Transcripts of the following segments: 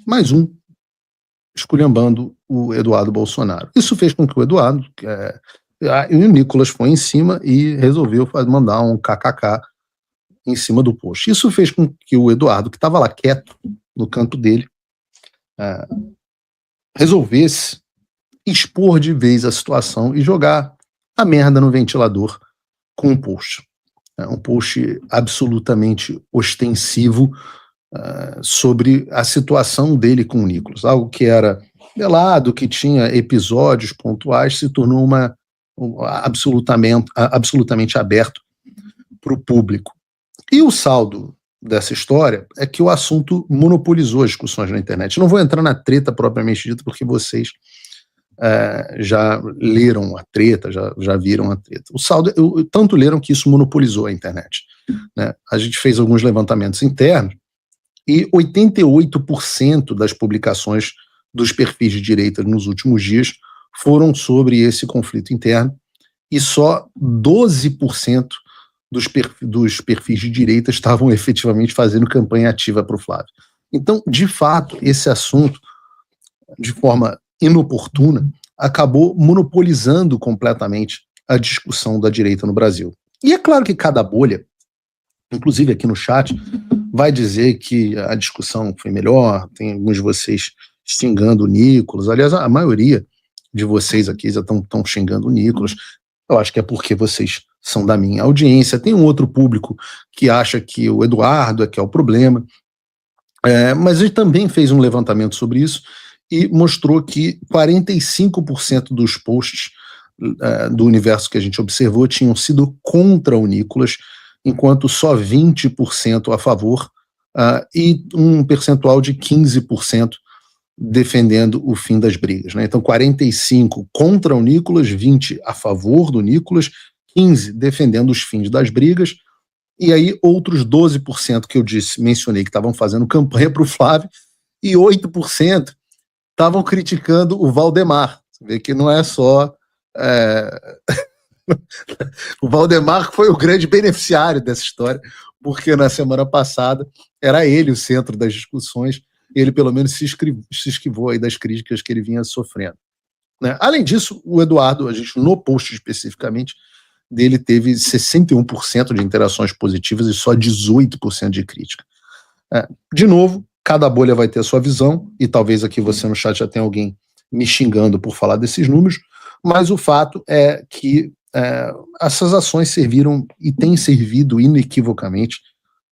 mais um esculhambando o Eduardo Bolsonaro. Isso fez com que o Eduardo, e o Nicolas foi em cima e resolveu mandar um kkk em cima do post. Isso fez com que o Eduardo, que estava lá quieto, no canto dele, resolvesse expor de vez a situação e jogar a merda no ventilador com um post. Um post absolutamente ostensivo sobre a situação dele com o Nicolas. Algo que era velado, que tinha episódios pontuais, se tornou absolutamente aberto para o público. E o saldo dessa história é que o assunto monopolizou as discussões na internet. Não vou entrar na treta propriamente dita, porque vocês já leram a treta, já viram a treta. O saldo, tanto leram que isso monopolizou a internet, né? A gente fez alguns levantamentos internos e 88% das publicações dos perfis de direita nos últimos dias foram sobre esse conflito interno e só 12% dos perfis de direita estavam efetivamente fazendo campanha ativa para o Flávio. Então, de fato, esse assunto, de forma inoportuna, acabou monopolizando completamente a discussão da direita no Brasil. E é claro que cada bolha, inclusive aqui no chat, vai dizer que a discussão foi melhor, tem alguns de vocês xingando o Nicolas, aliás, a maioria de vocês aqui já estão xingando o Nicolas. Eu acho que é porque vocês são da minha audiência. Tem um outro público que acha que o Eduardo é que é o problema, mas ele também fez um levantamento sobre isso e mostrou que 45% dos posts do universo que a gente observou tinham sido contra o Nicolas, enquanto só 20% a favor, e um percentual de 15% defendendo o fim das brigas, né? Então 45 contra o Nicolas, 20 a favor do Nicolas, 15 defendendo os fins das brigas, e aí outros 12% que eu mencionei que estavam fazendo campanha para o Flávio, e 8% estavam criticando o Valdemar. Você vê que não é só... O Valdemar foi o grande beneficiário dessa história, porque na semana passada era ele o centro das discussões, e ele pelo menos se esquivou aí das críticas que ele vinha sofrendo, né? Além disso, o Eduardo, a gente no post especificamente, dele teve 61% de interações positivas e só 18% de crítica. De novo, cada bolha vai ter a sua visão, e talvez aqui você no chat já tenha alguém me xingando por falar desses números, mas o fato é que essas ações serviram e têm servido inequivocamente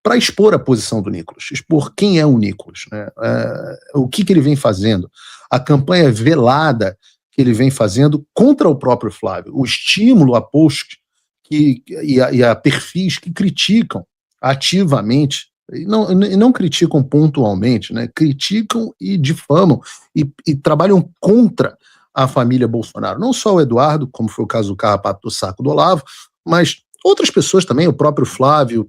para expor a posição do Nicolas, expor quem é o Nicolas, né? O que ele vem fazendo, a campanha velada que ele vem fazendo contra o próprio Flávio, o estímulo a posts e a perfis que criticam ativamente, e não criticam pontualmente, né? Criticam e difamam e trabalham contra a família Bolsonaro. Não só o Eduardo, como foi o caso do carrapato do saco do Olavo, mas outras pessoas também, o próprio Flávio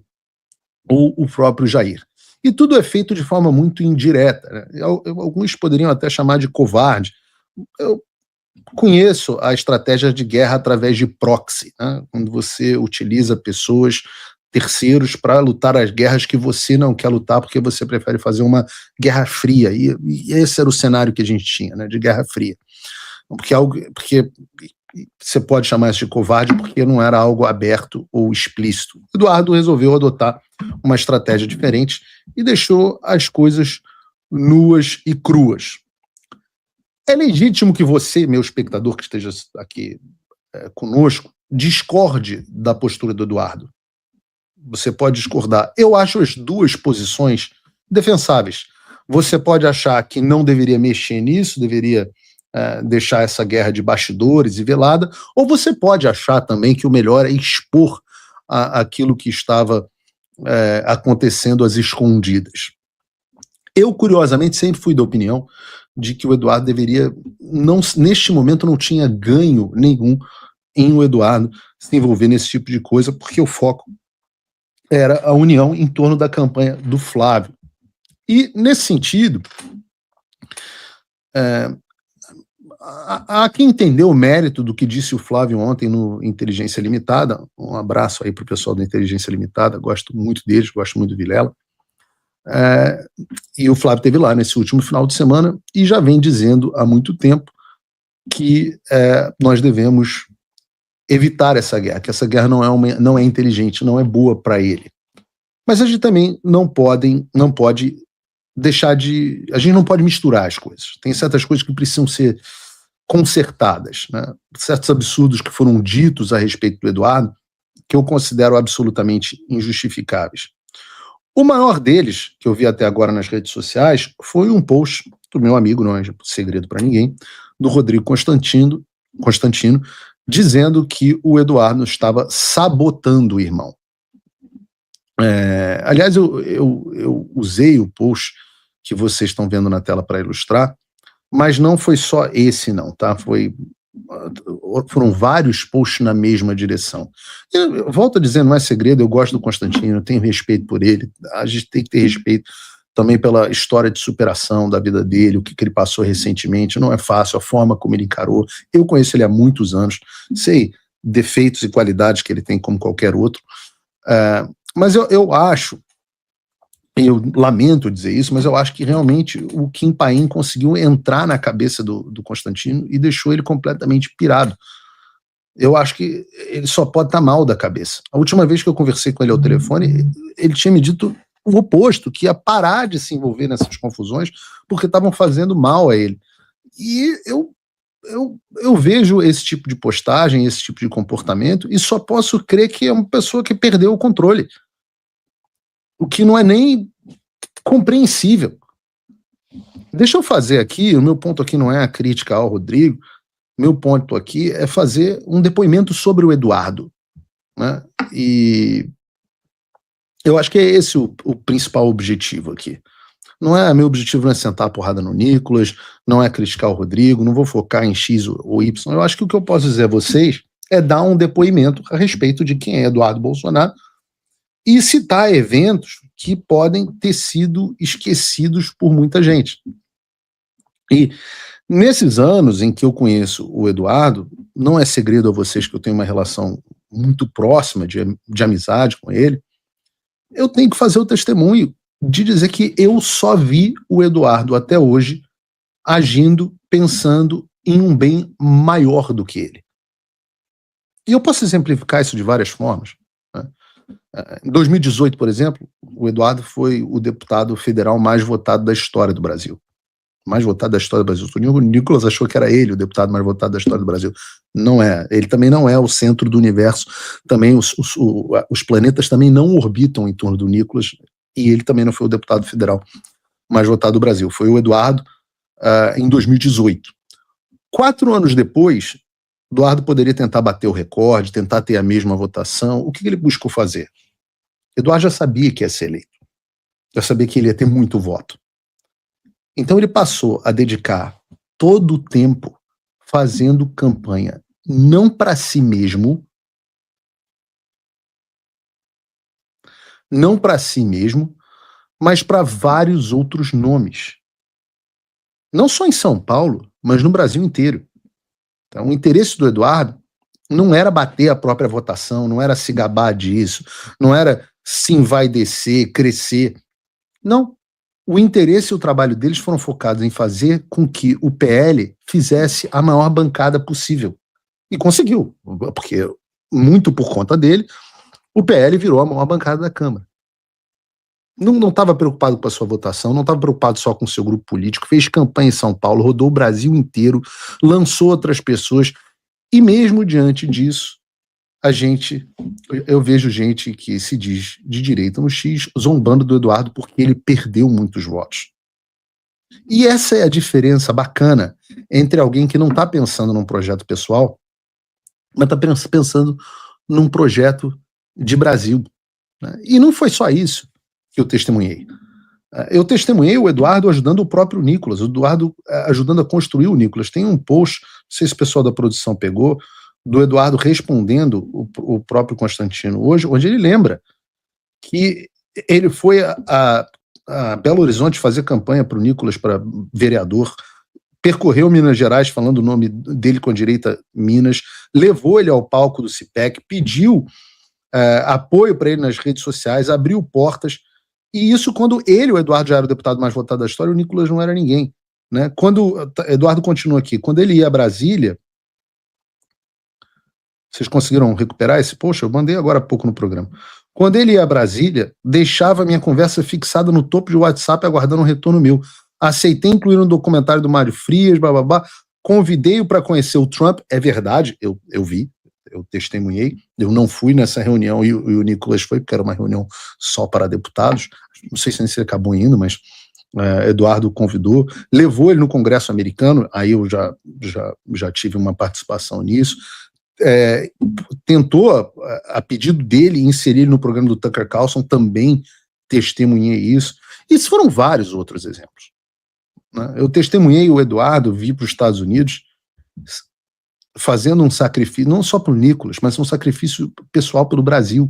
ou o próprio Jair. E tudo é feito de forma muito indireta, né? Alguns poderiam até chamar de covarde. Eu conheço a estratégia de guerra através de proxy, né? Quando você utiliza pessoas, terceiros, para lutar as guerras que você não quer lutar porque você prefere fazer uma guerra fria. E esse era o cenário que a gente tinha, né, de guerra fria. Porque você pode chamar isso de covarde porque não era algo aberto ou explícito. Eduardo resolveu adotar uma estratégia diferente e deixou as coisas nuas e cruas. É legítimo que você, meu espectador que esteja aqui conosco, discorde da postura do Eduardo. Você pode discordar. Eu acho as duas posições defensáveis. Você pode achar que não deveria mexer nisso, deveria deixar essa guerra de bastidores e velada, ou você pode achar também que o melhor é expor aquilo que estava acontecendo às escondidas. Eu, curiosamente, sempre fui da opinião de que o Eduardo deveria, neste momento não tinha ganho nenhum em o Eduardo se envolver nesse tipo de coisa, porque o foco era a união em torno da campanha do Flávio. E, nesse sentido, há quem entendeu o mérito do que disse o Flávio ontem no Inteligência Limitada. Um abraço aí para o pessoal do Inteligência Limitada, gosto muito deles, gosto muito do Vilela. E o Flávio esteve lá nesse último final de semana e já vem dizendo há muito tempo que nós devemos evitar essa guerra, que essa guerra não é inteligente, não é boa para ele. Mas a gente também não pode deixar de... A gente não pode misturar as coisas. Tem certas coisas que precisam ser consertadas, né? Certos absurdos que foram ditos a respeito do Eduardo, que eu considero absolutamente injustificáveis. O maior deles, que eu vi até agora nas redes sociais, foi um post do meu amigo, não é segredo para ninguém, do Rodrigo Constantino, dizendo que o Eduardo estava sabotando o irmão. Aliás, eu usei o post que vocês estão vendo na tela para ilustrar, mas não foi só esse não, tá? Foram vários posts na mesma direção. Eu volto a dizer, não é segredo, eu gosto do Constantino, eu tenho respeito por ele, a gente tem que ter respeito também pela história de superação da vida dele, o que ele passou recentemente, não é fácil, a forma como ele encarou. Eu conheço ele há muitos anos, sei defeitos e qualidades que ele tem como qualquer outro, mas eu acho, eu lamento dizer isso, mas eu acho que realmente o Kim Paim conseguiu entrar na cabeça do Constantino e deixou ele completamente pirado. Eu acho que ele só pode estar mal da cabeça. A última vez que eu conversei com ele ao telefone, ele tinha me dito o oposto, que ia parar de se envolver nessas confusões porque estavam fazendo mal a ele. E eu vejo esse tipo de postagem, esse tipo de comportamento, e só posso crer que é uma pessoa que perdeu o controle. O que não é nem compreensível. Deixa eu fazer aqui, o meu ponto aqui não é a crítica ao Rodrigo, meu ponto aqui é fazer um depoimento sobre o Eduardo, né? E eu acho que é esse o principal objetivo aqui. Meu objetivo não é sentar a porrada no Nicolas, não é criticar o Rodrigo, não vou focar em X ou Y. Eu acho que o que eu posso dizer a vocês é dar um depoimento a respeito de quem é Eduardo Bolsonaro e citar eventos que podem ter sido esquecidos por muita gente. E nesses anos em que eu conheço o Eduardo, não é segredo a vocês que eu tenho uma relação muito próxima de amizade com ele, eu tenho que fazer o testemunho de dizer que eu só vi o Eduardo até hoje agindo, pensando em um bem maior do que ele. E eu posso exemplificar isso de várias formas. Em 2018, por exemplo, o Eduardo foi o deputado federal mais votado da história do Brasil. Mais votado da história do Brasil. O Nicolas achou que era ele o deputado mais votado da história do Brasil. Não é. Ele também não é o centro do universo. Também os planetas também não orbitam em torno do Nicolas, e ele também não foi o deputado federal mais votado do Brasil. Foi o Eduardo em 2018. 4 anos depois, Eduardo poderia tentar bater o recorde, tentar ter a mesma votação. O que ele buscou fazer? Eduardo já sabia que ia ser eleito. Já sabia que ele ia ter muito voto. Então ele passou a dedicar todo o tempo fazendo campanha, não para si mesmo, mas para vários outros nomes. Não só em São Paulo, mas no Brasil inteiro. Então, o interesse do Eduardo não era bater a própria votação, não era se gabar disso, não era se envaidecer, crescer. Não. O interesse e o trabalho deles foram focados em fazer com que o PL fizesse a maior bancada possível. E conseguiu, porque muito por conta dele, o PL virou a maior bancada da Câmara. Não estava preocupado com a sua votação, não estava preocupado só com o seu grupo político, fez campanha em São Paulo, rodou o Brasil inteiro, lançou outras pessoas, e mesmo diante disso, eu vejo gente que se diz de direita no X zombando do Eduardo porque ele perdeu muitos votos. E essa é a diferença bacana entre alguém que não está pensando num projeto pessoal, mas está pensando num projeto de Brasil, né? E não foi só isso que eu testemunhei. Eu testemunhei o Eduardo ajudando o próprio Nicolas, o Eduardo ajudando a construir o Nicolas. Tem um post, não sei se o pessoal da produção pegou, do Eduardo respondendo o próprio Constantino hoje, onde ele lembra que ele foi a Belo Horizonte fazer campanha para o Nicolas para vereador, percorreu Minas Gerais falando o nome dele com a direita Minas, levou ele ao palco do CIPEC, pediu apoio para ele nas redes sociais, abriu portas, E isso quando ele, o Eduardo, já era o deputado mais votado da história, o Nicolas não era ninguém. Né? Quando Eduardo continua aqui, quando ele ia a Brasília, vocês conseguiram recuperar esse? Poxa, eu mandei agora há pouco no programa. Quando ele ia a Brasília, deixava a minha conversa fixada no topo de WhatsApp, aguardando um retorno meu. Aceitei incluir um documentário do Mário Frias, bababá. Convidei-o para conhecer o Trump. É verdade, eu vi, eu testemunhei. Eu não fui nessa reunião e o Nicolas foi, porque era uma reunião só para deputados. Não sei se ele acabou indo, mas Eduardo convidou, levou ele no Congresso americano, aí eu já tive uma participação nisso. Tentou, a pedido dele, inserir ele no programa do Tucker Carlson, também testemunhei isso. E foram vários outros exemplos. Né? Eu testemunhei o Eduardo vir para os Estados Unidos fazendo um sacrifício, não só para o Nicolas, mas um sacrifício pessoal pelo Brasil.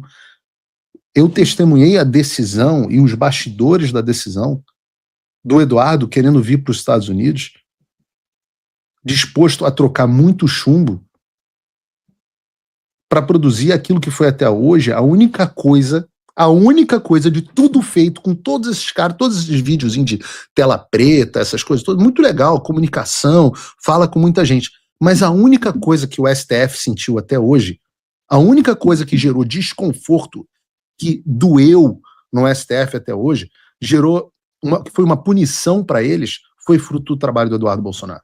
Eu testemunhei a decisão e os bastidores da decisão do Eduardo querendo vir para os Estados Unidos, disposto a trocar muito chumbo para produzir aquilo que foi até hoje a única coisa de tudo feito com todos esses caras, todos esses vídeos de tela preta, essas coisas todas, muito legal, comunicação, fala com muita gente, mas a única coisa que o STF sentiu até hoje, a única coisa que gerou desconforto, que doeu no STF até hoje, foi uma punição para eles, foi fruto do trabalho do Eduardo Bolsonaro.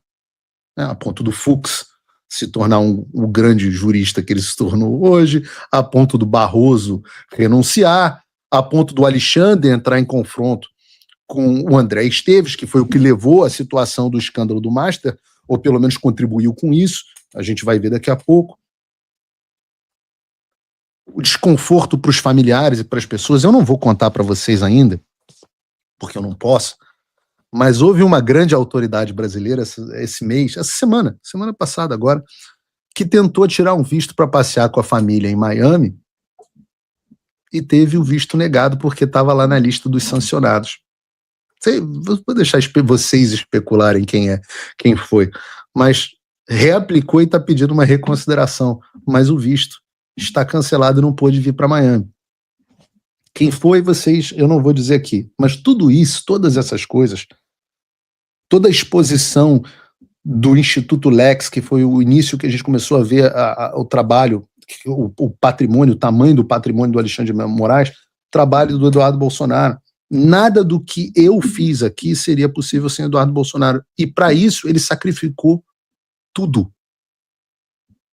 A ponto do Fux se tornar o grande jurista que ele se tornou hoje, a ponto do Barroso renunciar, a ponto do Alexandre entrar em confronto com o André Esteves, que foi o que levou à situação do escândalo do Master, ou pelo menos contribuiu com isso, a gente vai ver daqui a pouco. O desconforto para os familiares e para as pessoas, eu não vou contar para vocês ainda, porque eu não posso, mas houve uma grande autoridade brasileira essa semana passada agora, que tentou tirar um visto para passear com a família em Miami e teve o visto negado porque estava lá na lista dos sancionados. Vou deixar vocês especularem quem foi, mas reaplicou e está pedindo uma reconsideração, mas o visto está cancelado e não pôde vir para Miami. Quem foi, eu não vou dizer aqui, mas tudo isso, todas essas coisas, toda a exposição do Instituto Lex, que foi o início que a gente começou a ver o trabalho, o patrimônio, o tamanho do patrimônio do Alexandre de Moraes, trabalho do Eduardo Bolsonaro. Nada do que eu fiz aqui seria possível sem Eduardo Bolsonaro. E para isso ele sacrificou tudo.